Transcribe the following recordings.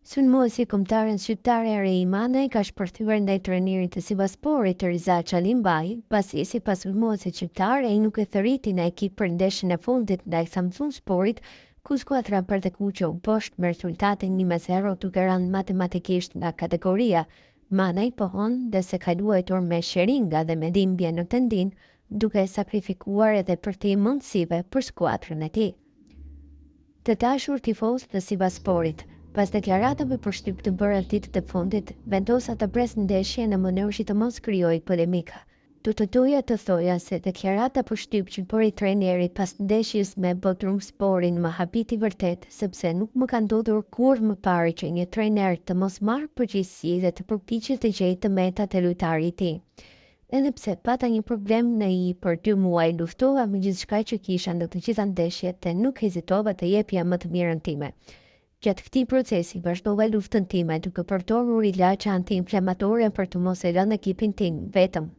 Sulmuesi kombëtaren shqiptare Rei Manaj ka shpërthyer ndaj trajnerit të Sivassporit Riza Çalimbaj, pasi sipas sulmuesit shqiptar ai nuk e thërriti në ekip për ndeshjen e fundit ndaj Samsunsporit, ku skuadra përtekuqe u poshtë me rezultatin 1-0 duke rënë matematikisht nga kategoria. Manaj pohon dhe se ka luajtur me sheringa dhe me dhimbje në tendin, duke sakrifikuar edhe për të mundësive për skuadrën e tij. Të dashur tifozë të Sivassporit, pas deklaratave për shtyp të bërë ditët e fundit, vendosa të pres ndeshje në mënyrë që të mos krijojë polemika. Të doja të thoja se deklarata për shtyp që bëri trajneri pas ndeshjes me Bodrumsporin më habiti vërtet, sepse nuk më ka ndodhur kurrë më parë që një trajner të mos marrë përgjegjësi dhe të përpiqet të gjejë të metat e lojtarit të tij. Edhe pse pata një problem në i për 2 muaj, luftova me gjithçka që kisha në të gjitha ndeshjet dhe nuk hezitova të jepja më të mirën time. Gjatë këtij procesi vazhdova luftën time duke përdorur ilaçe antiinflamatore për të mos e lënë ekipin tim vetëm.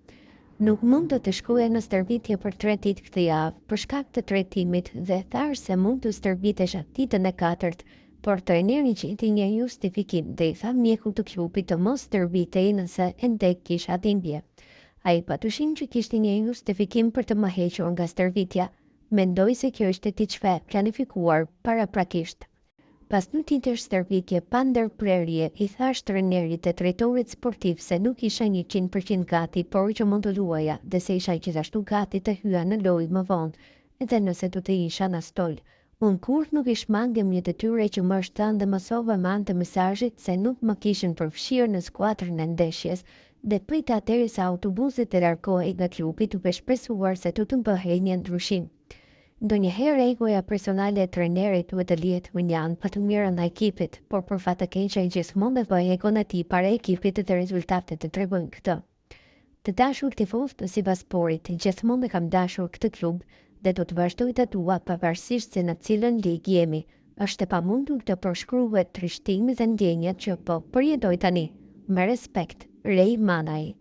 Nuk mund të shkoja në stërvitje për 3 ditë këtë javë për shkak të trajtimit dhe thash se mund të stërvitesha ditën e 4, por trajneri gjeti një justifikim dhe i tha mjekut të klubit të mos stërvitej nëse ende kisha dhimbje. Ai patyshim që kishte një justifikim për të më hequr nga stërvitja. Mendoj se kjo ishte diçka planifikuar paraprakisht. Pas një tjetër stërvitje pa ndërprerje, i thash trajnerit dhe drejtorit sportiv se nuk isha 100% gati, por që mund të luaja dhe se isha gjithashtu gati të hyja në lojë më vonë, edhe nëse do të isha në stol. Unë kurrë nuk i shmangem një detyre që më është thënë dhe mësova me anë të mesazhit se nuk më kishin përfshirë në skuadrën e ndeshjes dhe prita derisa autobusi të largohej nga klubi duke shpresuar se do të bëhej një ndryshim. Ndonjëherë egoja personale e trajnerit duhet të lihet mënjan për të mirën e ekipit, por për fat të keq ai gjithmonë e bën egon e tij para ekipit dhe rezultatet e tregojnë këtë. Të dashur tifozë të Sivassporit, gjithmonë e kam dashur këtë klub dhe do të vazhdoj të dua pavarësisht se në cilën ligë jemi. Është e pamundur të përshkruhet trishtimin dhe ndjenjat që po përjetoj tani. Me respekt, Rei Manaj.